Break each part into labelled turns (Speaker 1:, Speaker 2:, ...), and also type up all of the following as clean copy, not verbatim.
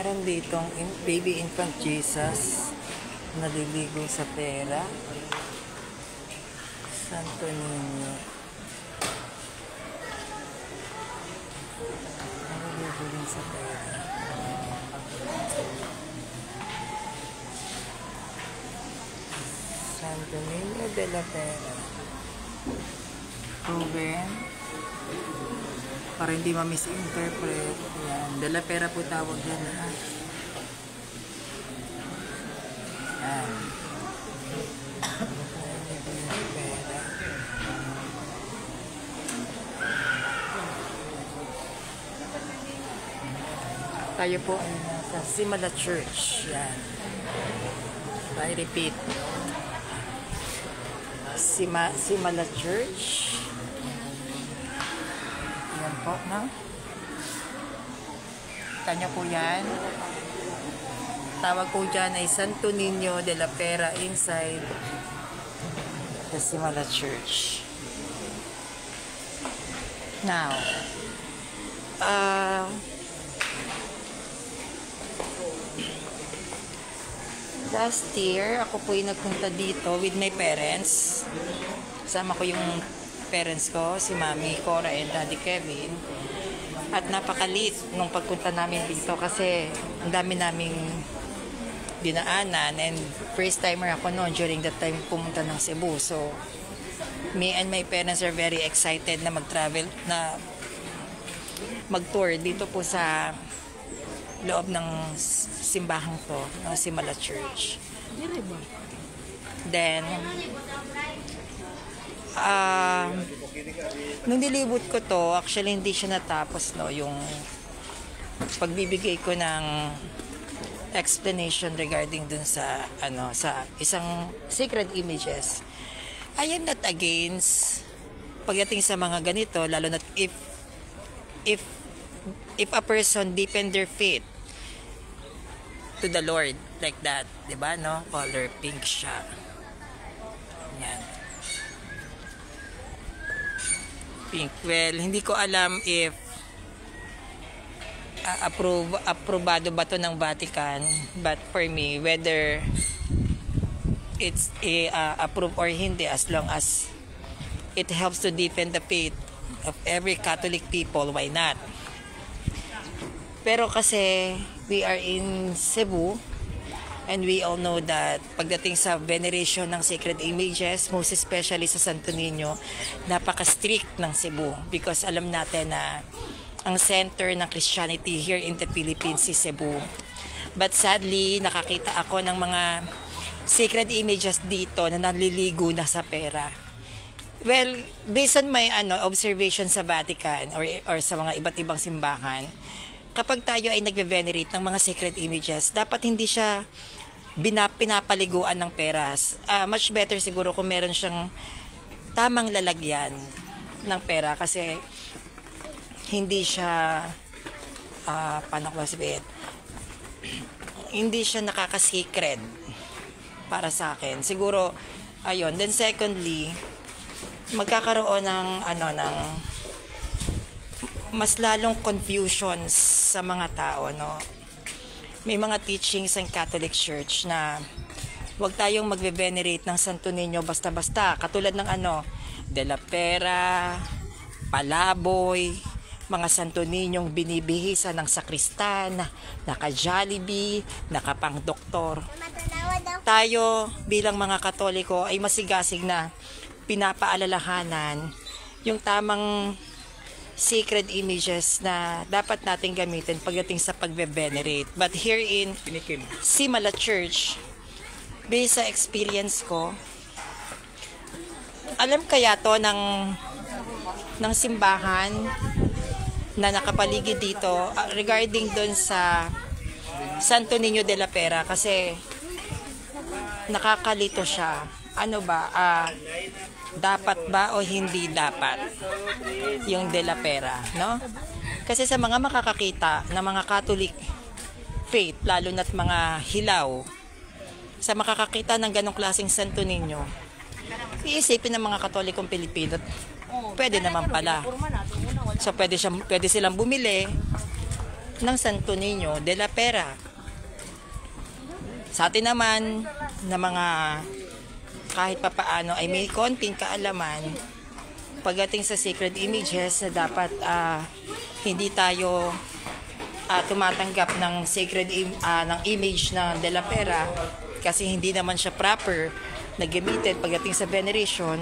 Speaker 1: Meron ditong baby infant Jesus naliligo sa pera. Santo Niño. Naliligo din sa pera. Santo Niño de la Pera. Ruben. Para hindi ma-misinterpret. Yan. De la Pera po tawag yan. Ha? Yan. Pera. Tayo po ay nasa Simala Church. Yan. I repeat. Simala Church. Yan po, no? Kanya po yan. Tawag po dyan ay Santo Niño de la Pera inside the Simala Church. Now, last year, ako po yung nagpunta dito with my parents. Kasama ko yung parents ko, si Mami Cora and Daddy Kevin. At napakalit nung pagpunta namin dito kasi ang dami naming dinaanan and first timer ako noon during that time pumunta ng Cebu. So, me and my parents are very excited na mag-travel, na mag-tour dito po sa loob ng simbahang to, ng Simala Church. Then, nung nilibot ko to, actually hindi siya natapos, no, yung pagbibigay ko ng explanation regarding dun sa, sa isang sacred images. I am not against pagdating sa mga ganito, lalo na if a person deepen their faith to the Lord like that, 'di ba, no? Color pink siya. Yan. Pink. Well, hindi ko alam if aprobado ba to ng Vatican, but for me, whether it's approved or hindi, as long as it helps to deepen the faith of every Catholic people, why not? Pero kasi we are in Cebu and we all know that pagdating sa veneration ng sacred images, most especially sa Santo Niño, napaka-strict ng Cebu because alam natin na ang center ng Christianity here in the Philippines is Cebu. But sadly, nakakita ako ng mga sacred images dito na naliligo na sa pera. Well, based on my observation sa Vatican or sa mga iba't ibang simbahan, kapag tayo ay nagve-venerate ng mga sacred images, dapat hindi siya pinapaliguan ng peras. Much better siguro kung meron siyang tamang lalagyan ng pera kasi hindi siya paano ko sabihin, hindi siya nakaka-sacred para sa akin. Siguro, ayun. Then secondly, magkakaroon ng ng mas lalong confusions sa mga tao, no? May mga teachings ng Catholic Church na huwag tayong magve-venerate ng Santo Niño basta-basta. Katulad ng De la Pera, Palaboy, mga Santo Niñong binibihisa ng sakristan, naka-Jollibee, nakapang-doktor. Tayo bilang mga Katoliko ay masigasig na pinapaalalahanan yung tamang sacred images na dapat natin gamitin pagdating sa pagbe-venerate. But here in Simala Church, based sa experience ko, alam kaya to ng simbahan na nakapaligid dito regarding dun sa Santo Niño de la Pera kasi nakakalito siya. Ano ba? Dapat ba o hindi dapat yung de la Pera, no? Kasi sa mga makakakita na mga Catholic faith, lalo na't mga hilaw, sa makakakita ng ganong klaseng Santo Niño, iisipin ng mga Katolikong Pilipino, pwede naman pala. So pwede silang bumili ng Santo Niño de la Pera. Sa atin naman na mga kahit papaano ay may konting kaalaman pagdating sa sacred images na dapat hindi tayo tumatanggap ng ng image na de la Pera kasi hindi naman siya proper na gamitin pagdating sa veneration.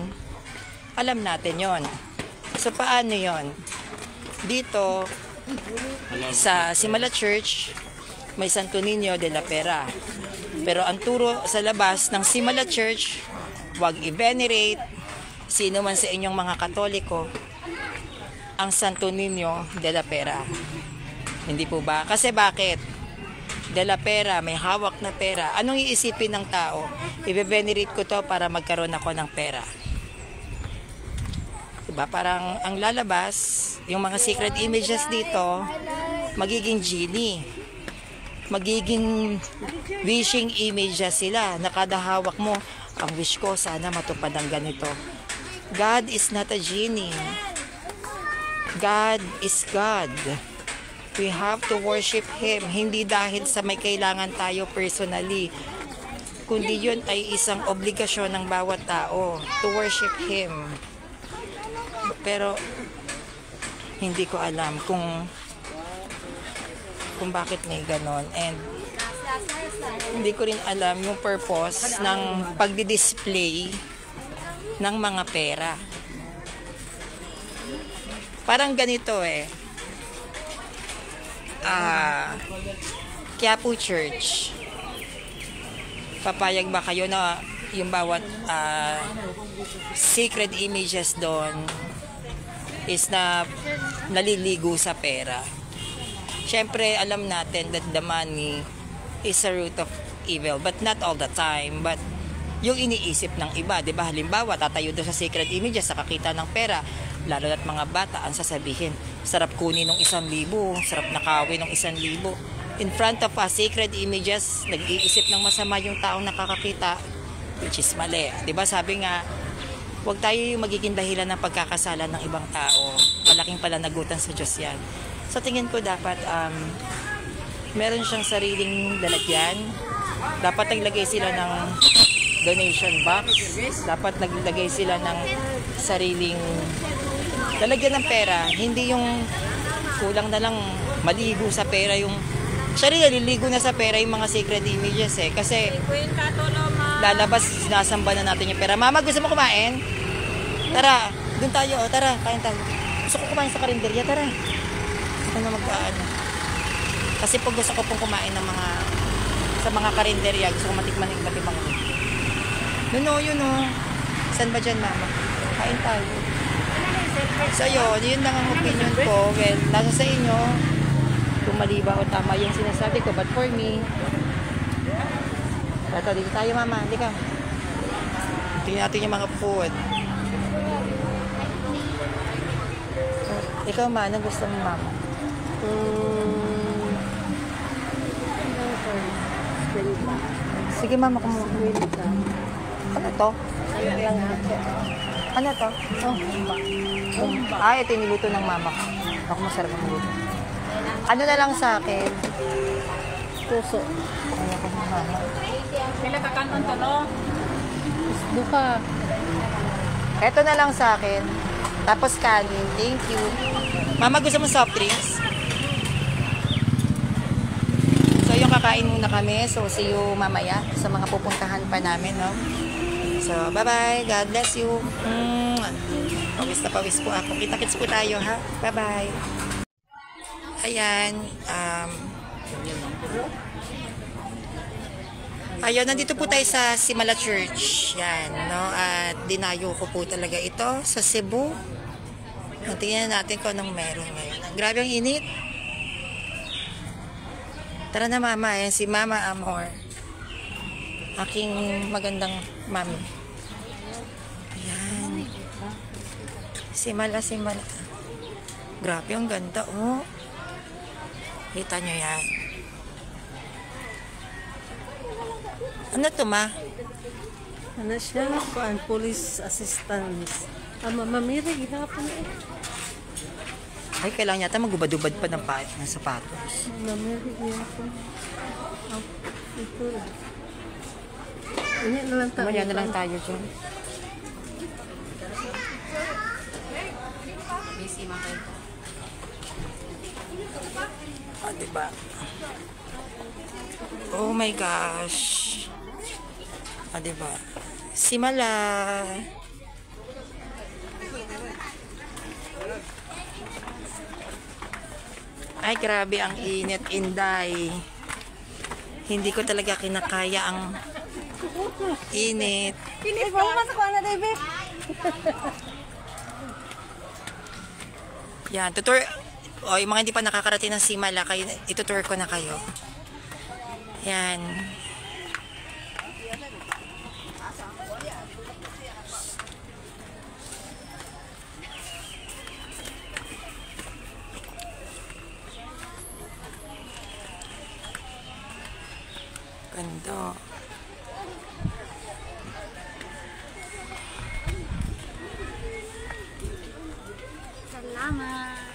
Speaker 1: Alam natin yon. So paano yon? Dito sa Simala Church may Santo Niño de la Pera. Pero ang turo sa labas ng Simala Church, huwag i-venerate sino man sa inyong mga Katoliko ang Santo Niño de la Pera. Hindi po ba? Kasi bakit? De la Pera, may hawak na pera. Anong iisipin ng tao? I-venerate ko to para magkaroon ako ng pera. Diba? Parang ang lalabas, yung mga secret images dito, magiging genie. Magiging wishing images sila. Nakadahawak mo, ang wish ko, sana matupad ang ganito. God is not a genie. God is God. We have to worship Him. Hindi dahil sa may kailangan tayo personally, kundi yun ay isang obligasyon ng bawat tao to worship Him. Pero hindi ko alam kung bakit may ganon, and hindi ko rin alam yung purpose ng pagdi-display ng mga pera. Parang ganito Quiapo Church, papayag ba kayo na yung bawat sacred images doon is na naliligo sa pera? Siyempre, alam natin that the money is a root of evil, but not all the time. But yung iniisip ng iba, di ba? Halimbawa, tatayo doon sa sacred images, sa kakita ng pera, lalo na't mga bata, ang sasabihin, sarap kunin ng 1,000, sarap nakawin ng 1,000. In front of sacred images, nag-iisip ng masama yung taong nakakakita, which is mali. Di ba? Sabi nga, huwag tayo yung magiging dahilan ng pagkakasalan ng ibang tao. Malaking palanagutan sa Diyos yan. Sa tingin ko dapat meron siyang sariling lalagyan. Dapat naglagay sila ng donation box. Dapat naglagay sila ng sariling lalagyan ng pera. Hindi yung kulang na lang maligo sa pera yung naliligo na sa pera yung mga sacred images kasi lalabas, sinasamba na natin yung pera. Mama, gusto mo kumain? Tara, dun tayo. Tara, kain tayo. Gusto ko kumain sa karinderya. Tara. Ano magkaano? Kasi pag gusto ko pong kumain ng sa mga karinderya, gusto ko matikman ng iba't ibang yun o. Saan ba dyan, mama? Kain tayo. So yun lang ang opinion ko. Well, nasa sa inyo kung mali ba o tama yung sinasabi ko, but for me, eto, dito tayo, mama. Hindi ka. Tingnan natin yung mga food. Ikaw, ma, anong gusto mo, mama? Sige, mama, kumuha ka. Ano to? Ano to? Ito yung niluto ng mama ko. Ako masarap ang niluto. Ano na lang sa akin? Puso. Ano ko ng mama?
Speaker 2: Pila ka kanton to, no?
Speaker 1: Buka. Ito na lang sa akin. Tapos kanin. Thank you. Mama, gusto mo soft drinks? So, yung kakain muna kami. So, see you mamaya sa mga pupuntahan pa namin, no? So, bye-bye. God bless you. Pawis na pawis po ako. Kita-kits po tayo, ha? Bye-bye. Ayan. Ayun, nandito po tayo sa Simala Church. Yan, no? At dinayo ko po talaga ito sa Cebu. Tingnan natin kung anong meron ngayon. Grabe ang init. Tara na, mama. Ayan, si Mama Amor. Aking magandang mami. Ayan. Simala. Grabe, ang ganda, oh. Kita nyo yan. Ano to, ma?
Speaker 2: Ano siya? Police assistance. Mamirig, hapon eh.
Speaker 1: Ay, kailangan yata magubad-ubad pa ng sapatos.
Speaker 2: Namili niya ako. Ito. Ini na lang tayo.
Speaker 1: Mamaya na lang tayo dyan. Ah, diba? Oh my gosh. Ah, diba? Simala. Ay, grabe ang init, Inday. Hindi ko talaga kinakaya ang init.
Speaker 2: Init pa mo sa kuana, David.
Speaker 1: Yan, tutur. O, yung mga hindi pa nakakarating ng Simala, kayo, itutur ko na kayo. Yan. Ganda.
Speaker 2: Salamat.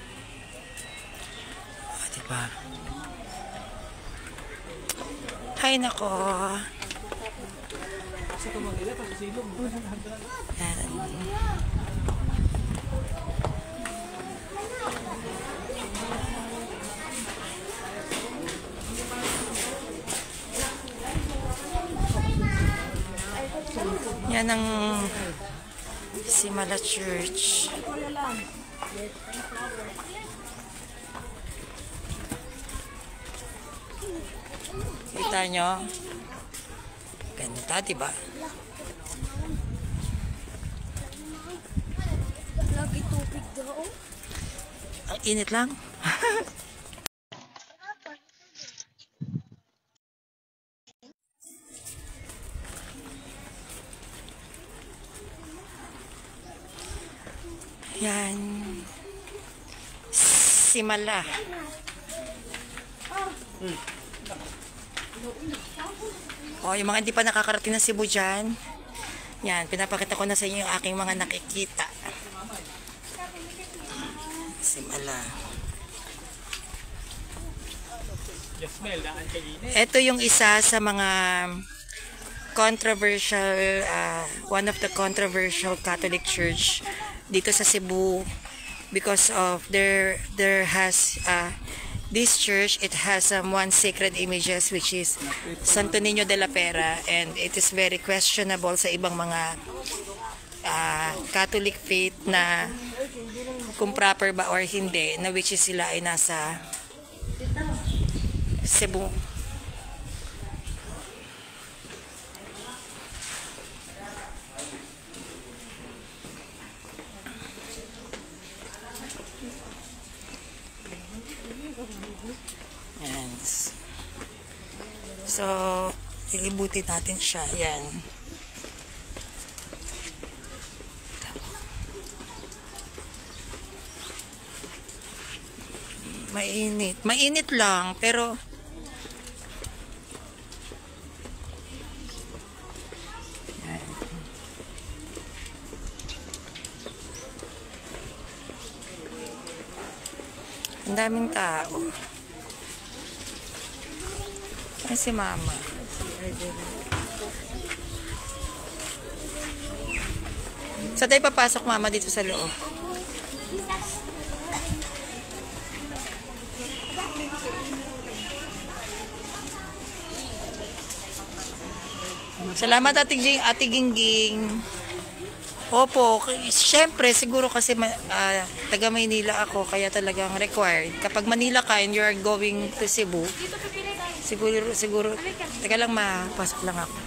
Speaker 1: Ah, diba? Hay nako. Yan. Yan ang Simala Church. Kita nyo? Ganda, diba?
Speaker 2: Lagi tubig daw.
Speaker 1: Ang init lang. Yan. Simala. O, yung mga hindi pa nakakarating ng Cebu dyan. Yan, pinapakita ko na sa inyo yung aking mga nakikita. Simala. Ito yung isa sa mga controversial, one of the controversial Catholic Church dito sa Cebu, because of there has this church, it has one sacred images which is Santo Niño de la Pera, and it is very questionable sa ibang mga Catholic faith na kung proper ba or hindi, na which is sila ay nasa Cebu. Yan. So, ilibutin natin siya. Yan. Mainit. Mainit lang, pero yan. Ang daming tao. Ay, si Mama. Saan tayo papasok, Mama, dito sa loob? Salamat, Ate Gingging. Opo, syempre, siguro kasi taga Maynila ako, kaya talagang required. Kapag Manila ka and you're going to Cebu, siguro, teka lang, mapasok lang ako.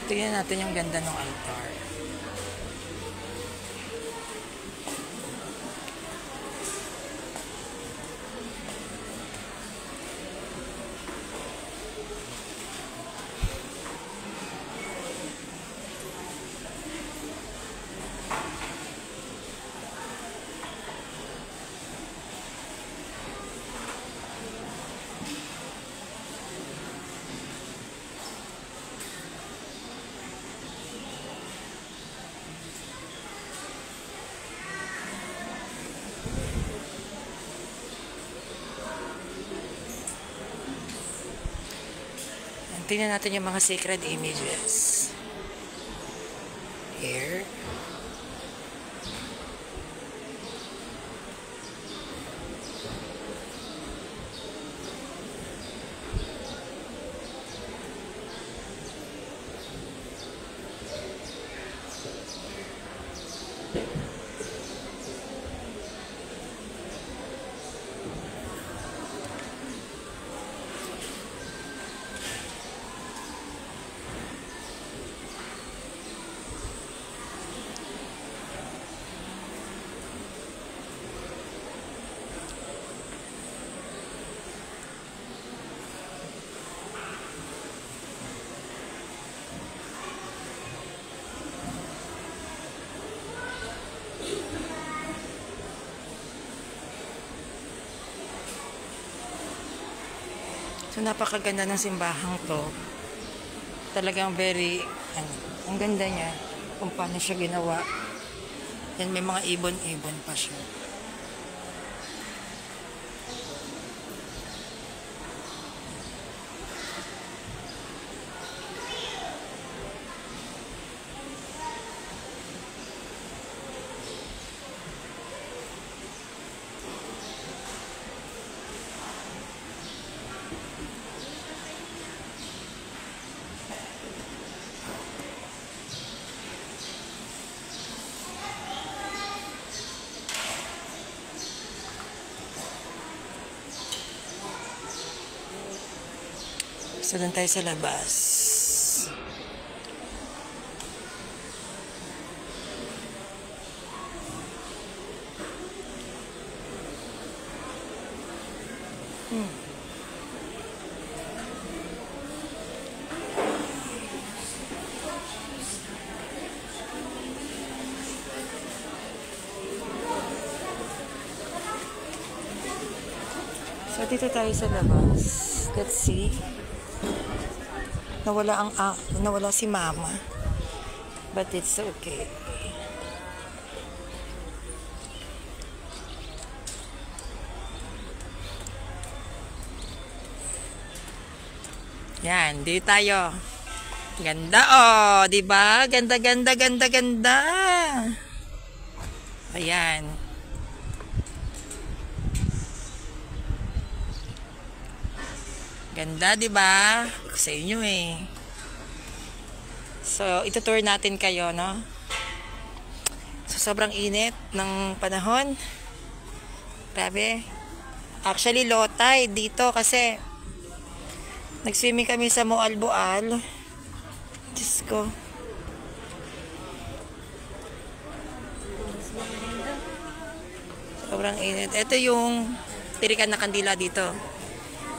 Speaker 1: Tingnan natin yung ganda ng altar. Tingnan natin yung mga sacred images. Here. So, napakaganda ng simbahang to. Talagang very, ang ganda niya. Kung paano siya ginawa. Yan, may mga ibon-ibon pa siya. So, doon tayo sa labas. So, dito tayo sa labas. Let's see. Nawala si mama. But it's okay. Yan, dito tayo. Ganda oh, 'di ba? Ganda, ganda, ganda, ganda. Ayan. Ganda, 'di ba? Sa inyo eh. So, itutour natin kayo, no? So, sobrang init ng panahon. Grabe. Actually, low tide dito kasi nag-swimming kami sa Moalboal. Diyos ko. Sobrang init. Ito yung tirikan na kandila dito.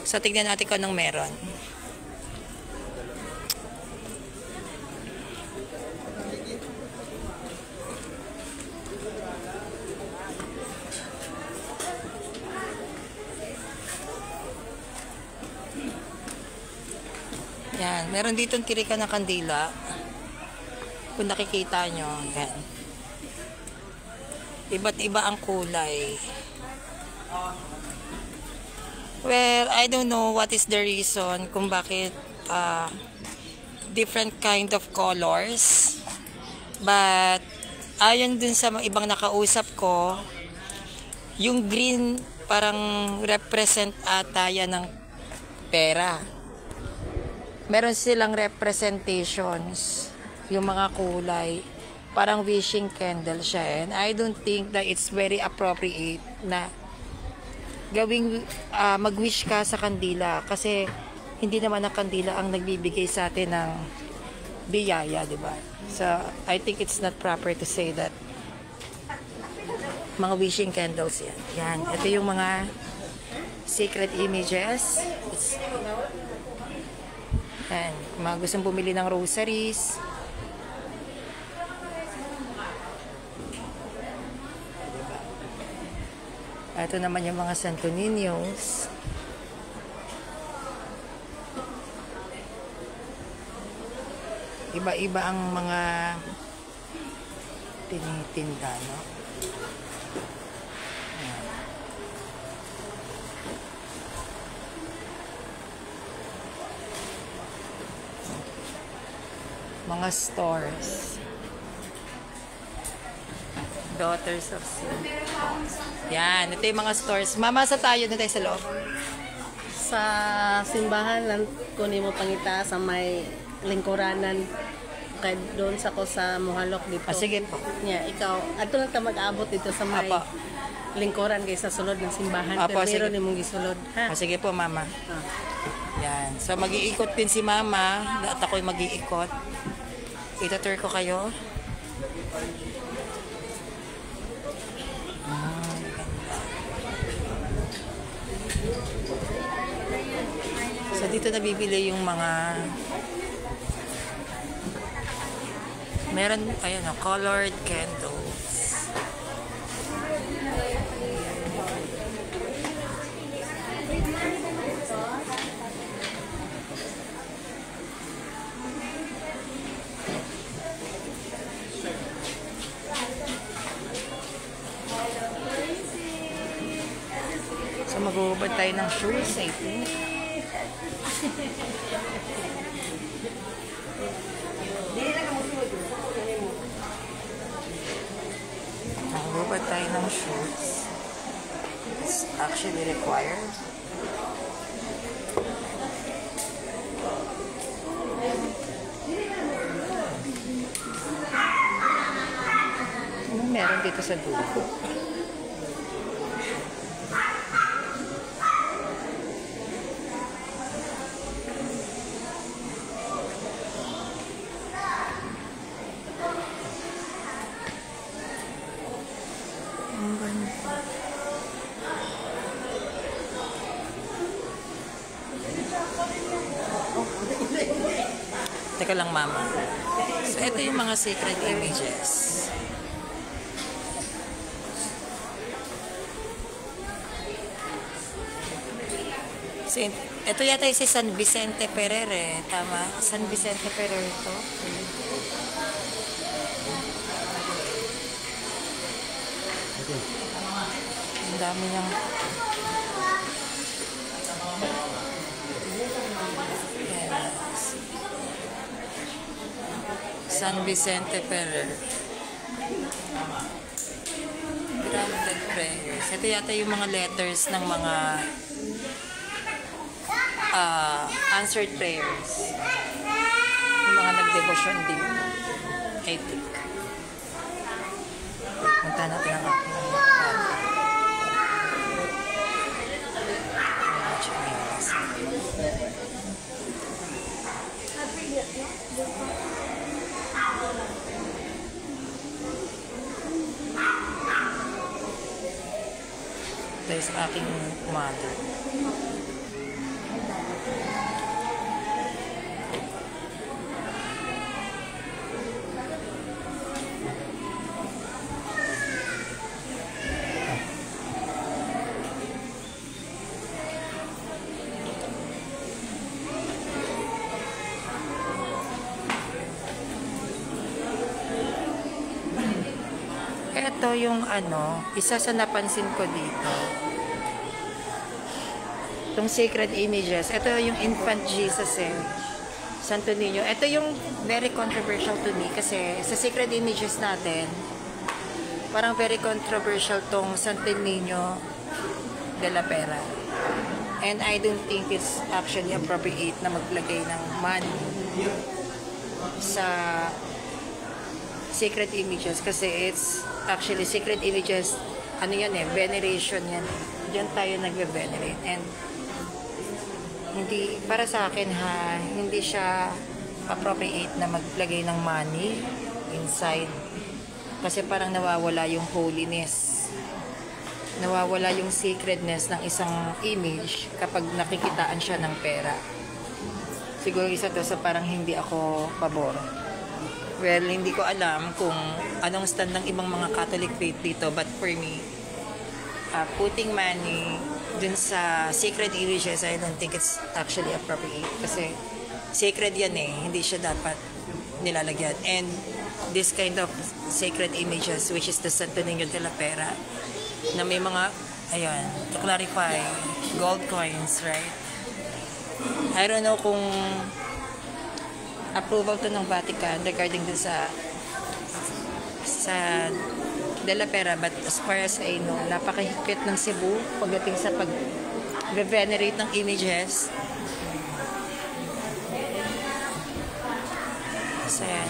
Speaker 1: So, tignan natin kung anong meron. Yan. Meron ditong tirikan na kandila. Kung nakikita nyo. Yan. Iba't iba ang kulay. Well, I don't know what is the reason kung bakit different kind of colors. But, ayon dun sa mga ibang nakausap ko, yung green parang represent ata yan ng pera. Meron silang representations, yung mga kulay. Parang wishing candle siya. And I don't think that it's very appropriate na gawing mag-wish ka sa kandila kasi hindi naman ang kandila ang nagbibigay sa atin ng biyaya, di ba? So, I think it's not proper to say that mga wishing candles yan. Yan. Ito yung mga sacred images. Yan. Mga gustong bumili ng rosaries. Ito naman yung mga Santo Niños. Iba-iba ang mga tinitinda, no? Mga stores. Daughters of Sin. Yan, ito yung mga stores. Mama, sa tayo na tayo sa loob.
Speaker 3: Sa simbahan lang kunin mo pangita sa may lingkuranan kay doon sa ko sa Muhalok dito.
Speaker 1: Sige po.
Speaker 3: Yeah, ikaw ato lang ta mag-abot dito sa may
Speaker 1: Apo.
Speaker 3: lingkuran kay sa sulod ng simbahan.
Speaker 1: Apo,
Speaker 3: Pero
Speaker 1: sige.
Speaker 3: ni mong gisulod ha.
Speaker 1: Sige po, Mama.
Speaker 3: Ah.
Speaker 1: Yan. So, mag-iikot din si Mama. At ako'y mag-iikot. Itutur ko kayo. So, dito nabibili yung mga meron, ayan o, colored candles. So, maghubad tayo ng shoes, I think. Maghubad tayo ng shoes. It's actually required. Meron dito sa dulo. Ang ganda. Teka lang, Mama. So, ito yung mga sacred images. Saint, ito yata yung si San Vicente Ferrer eh. Tama? San Vicente Ferrer ito. Ang dami niyang San Vicente Ferrer. Granted prayers. Ito yata yung mga letters ng mga answered prayers. Yung mga nag-devotion din. I think. Punta natin ang aking ito is aking mother. Ito yung isa sa napansin ko dito. Itong sacred images. Ito yung infant Jesus eh. Santo Niño. Ito yung very controversial to me kasi sa sacred images natin, parang very controversial tong Santo Niño de la Pera. And I don't think it's actually appropriate na maglagay ng money sa sacred images kasi it's actually sacred images, veneration yan. Diyan tayo nagbe-venerate. And hindi, para sa akin hindi siya appropriate na maglagay ng money inside. Kasi parang nawawala yung holiness. Nawawala yung sacredness ng isang image kapag nakikitaan siya ng pera. Siguro isa to sa parang hindi ako pabor. Well, hindi ko alam kung anong stand ng ibang mga Catholic faith dito, but for me, putting money dun sa sacred images, I don't think it's actually appropriate. Kasi sacred yan eh, hindi siya dapat nilalagyan. And this kind of sacred images, which is the Santo Niño de la Pera, na may mga, to clarify, gold coins, right? I don't know kung approval to ng Vatican regarding dun sa De La Pera, but as far as I know, napakahigpit ng Cebu pagdating sa pag-venerate ng images. So, yan.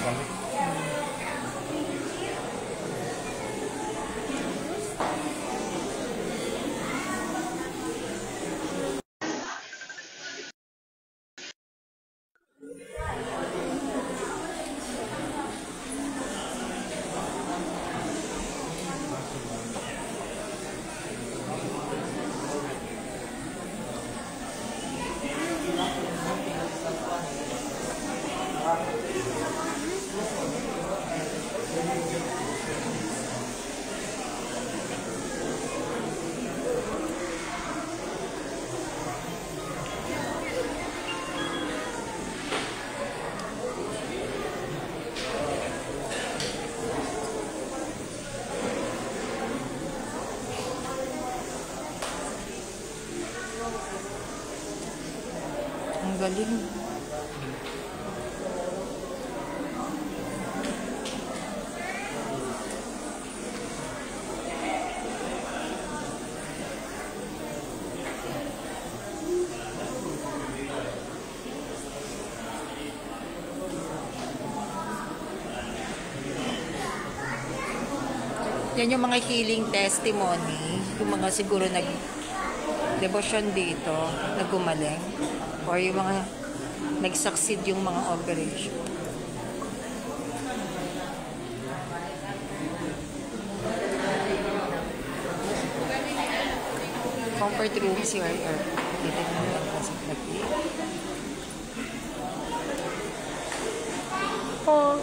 Speaker 1: Ang galing. Yan yung mga healing testimony, yung mga siguro nag-devotion dito, naggumaling, or yung mga nag-succeed yung mga operation. Comfort room, CRR. Dito na lang kasi nag-i-
Speaker 3: Po.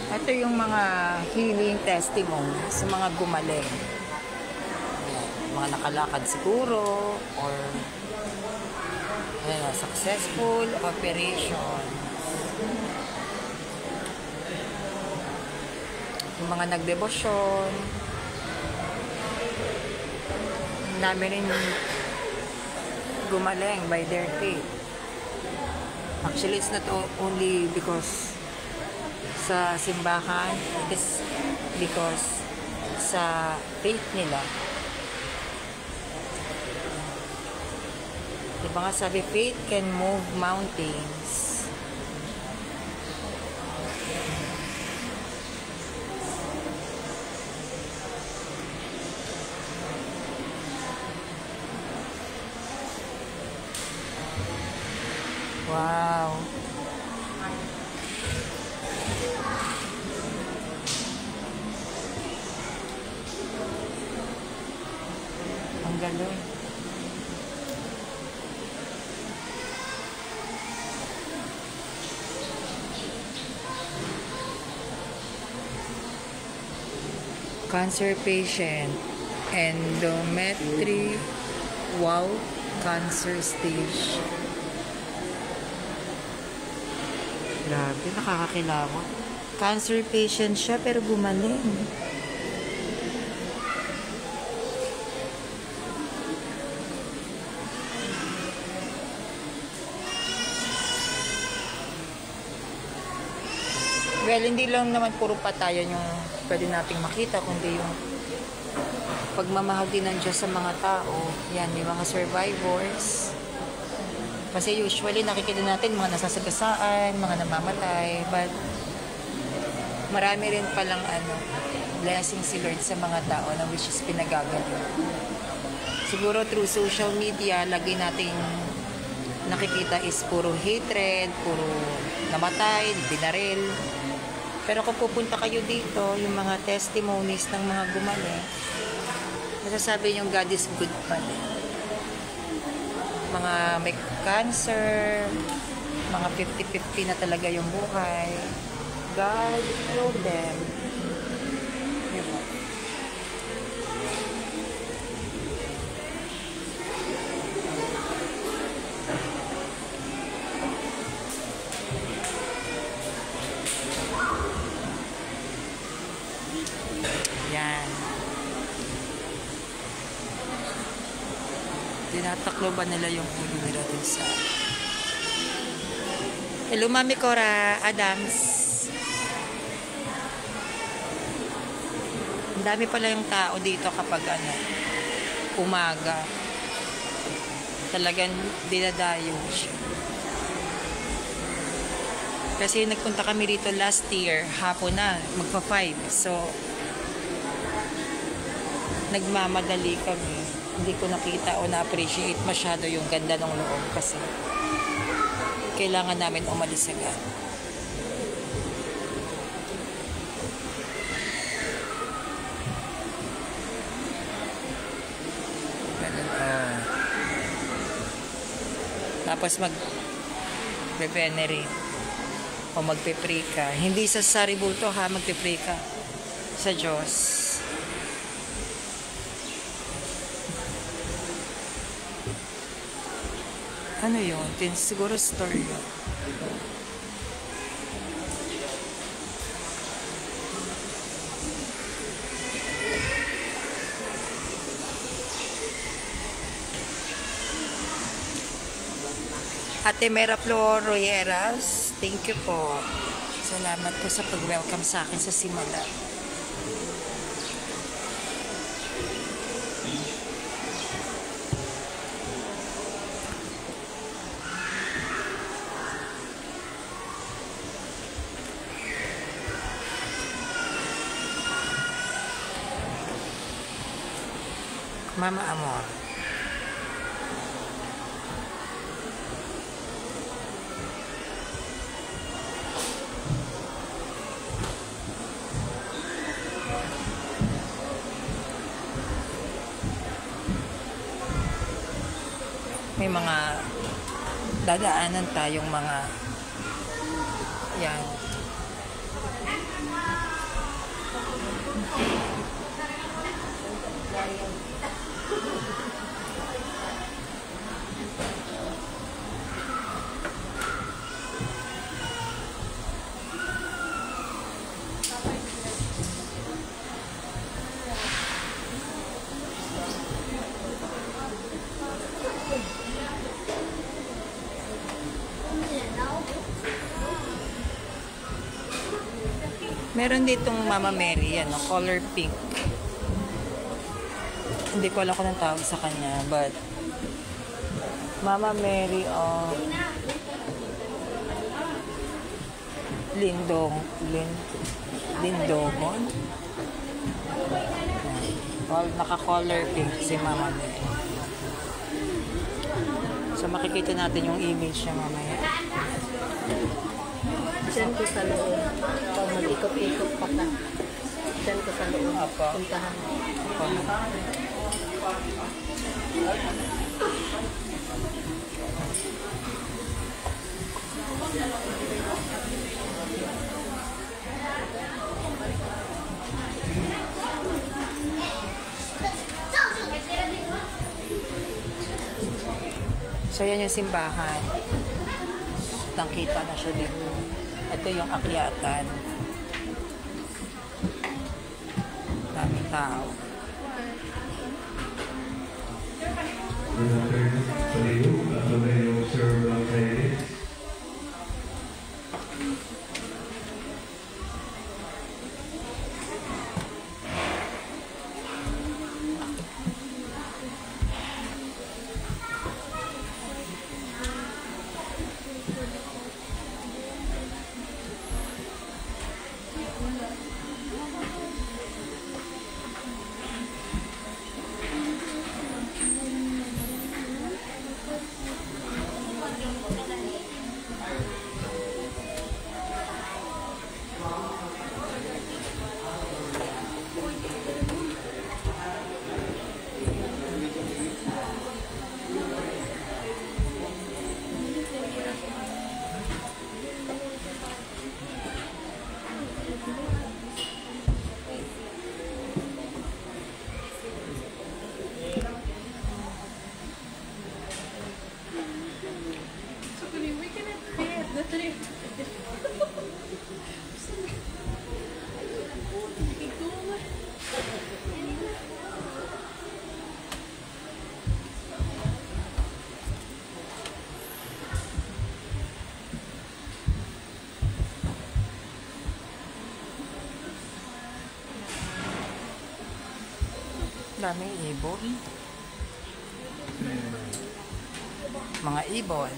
Speaker 1: Ito yung mga healing testimony sa mga gumaling. Mga nakalakad siguro, or successful operation. Yung mga nagdebosyon. Ang dami rin gumaling by their faith. Actually, it's not only because sa simbahan, it is because sa faith nila. Diba nga sabi, faith can move mountains. Wow. Ang galing. Cancer patient, endometry, wow, cancer stage. Grabe, nakakakilabot. Cancer patient siya pero gumaling. Well, hindi lang naman puro patayan yung pwede nating makita, kundi yung pagmamahal din ng Diyos sa mga tao. Yan, yung mga survivors. Kasi usually nakikita natin mga nasasagasaan, mga namamatay, but marami rin palang blessing si Lord sa mga tao na which is pinagagaling. Siguro through social media, lagi nating nakikita is puro hatred, puro namatay, binaril. Pero kung pupunta kayo dito, yung mga testimonies ng mga gumaling, nasasabi yung God is good pa din. Mga may cancer, mga 50-50 na talaga yung buhay. God healed them. Diba? Yan. Tinatakloban nila yung ulo nila dun sa... Hello, Mami Cora Adams. Ang dami pala yung tao dito kapag umaga. Talagang dinadayo siya. Kasi nagpunta kami rito last year, hapon na, magpa-5. So, nagmamadali kami. Hindi ko nakita o na-appreciate masyado yung ganda ng loob kasi kailangan namin umalis agad. Tapos mag-venerate o magpe-pray ka. Hindi sa saribulto ha, magpe-pray ka sa Diyos. Ano yun? Siguro story yun. Ate Mera Flor Royeras, thank you po. Salamat po sa pag-welcome sa akin sa simula. Mama Amor. May mga dadaanan tayong mga yan. Meron ditong Mama Mary, yan, color pink. Hindi ko alam kung anong tawag sa kanya, but Mama Mary of Lindogon. Naka-color pink si Mama Mary. So makikita natin yung image niya mamaya.
Speaker 3: Diyan ko sa loob. Pag mag-ikot-ikot pa ka. Diyan ko sa loob. Puntahan.
Speaker 1: So yan yung simbahan. Nakita na siya dito. Ito yung akyatan. Daming tao. Daming ibon. Mga ibon.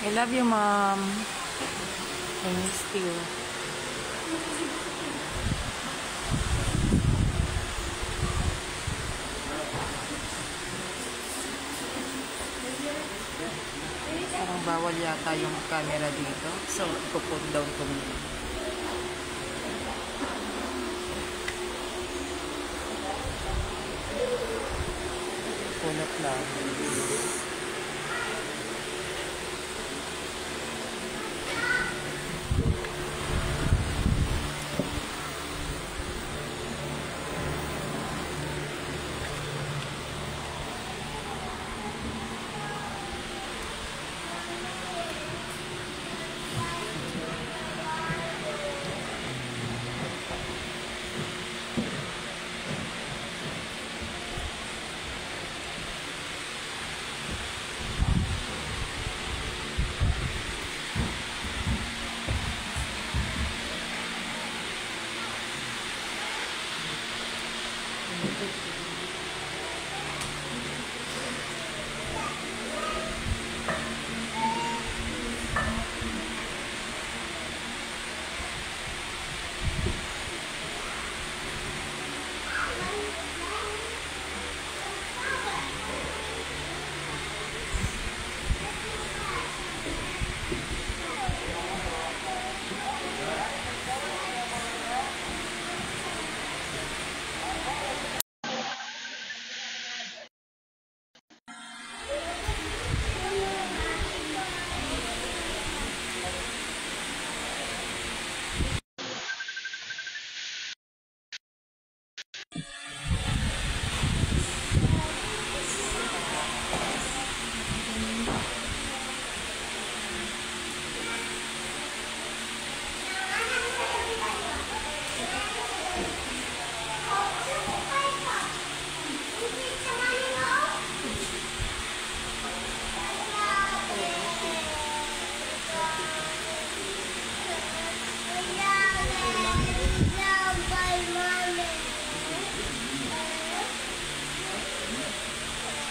Speaker 1: I love you, Mom. I missed you. parang bawal yata yung camera dito. So, ipuput down ko muna. Punot lang.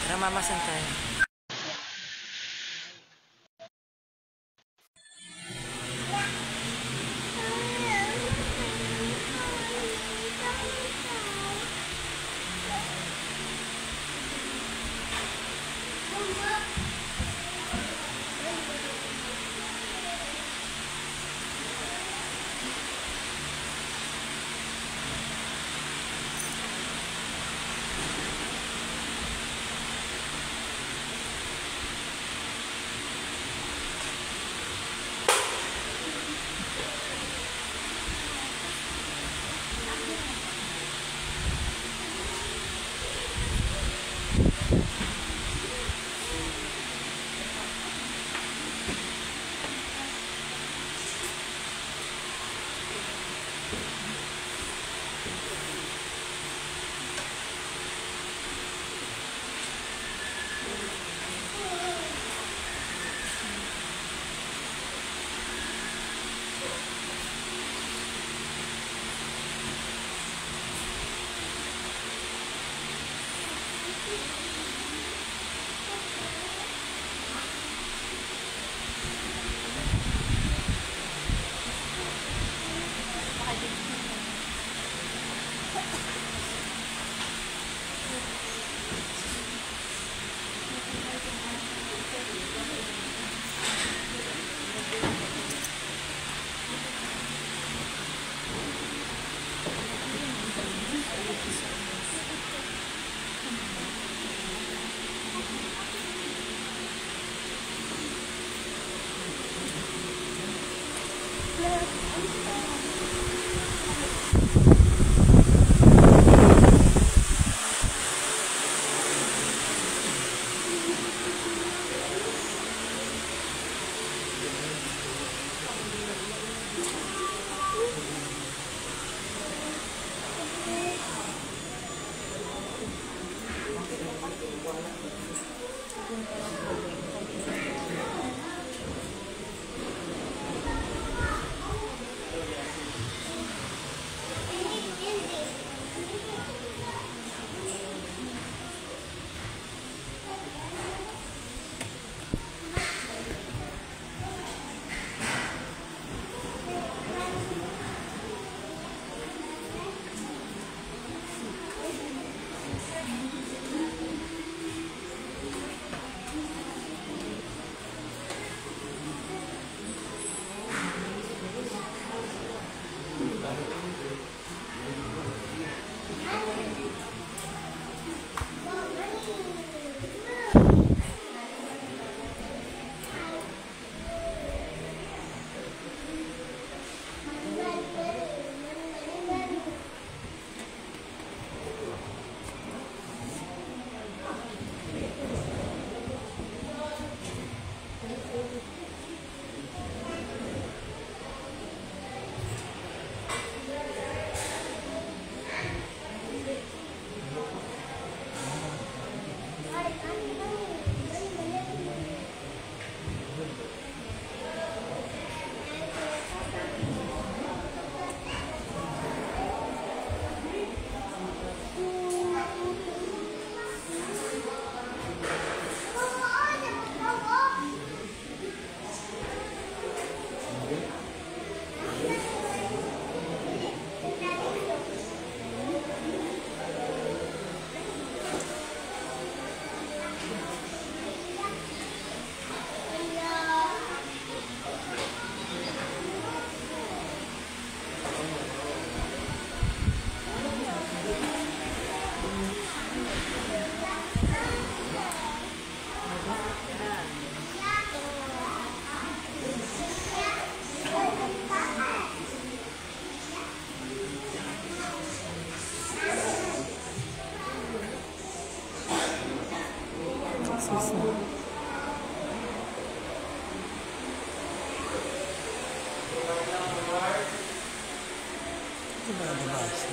Speaker 1: Tara, mamasan tayo.
Speaker 4: labas.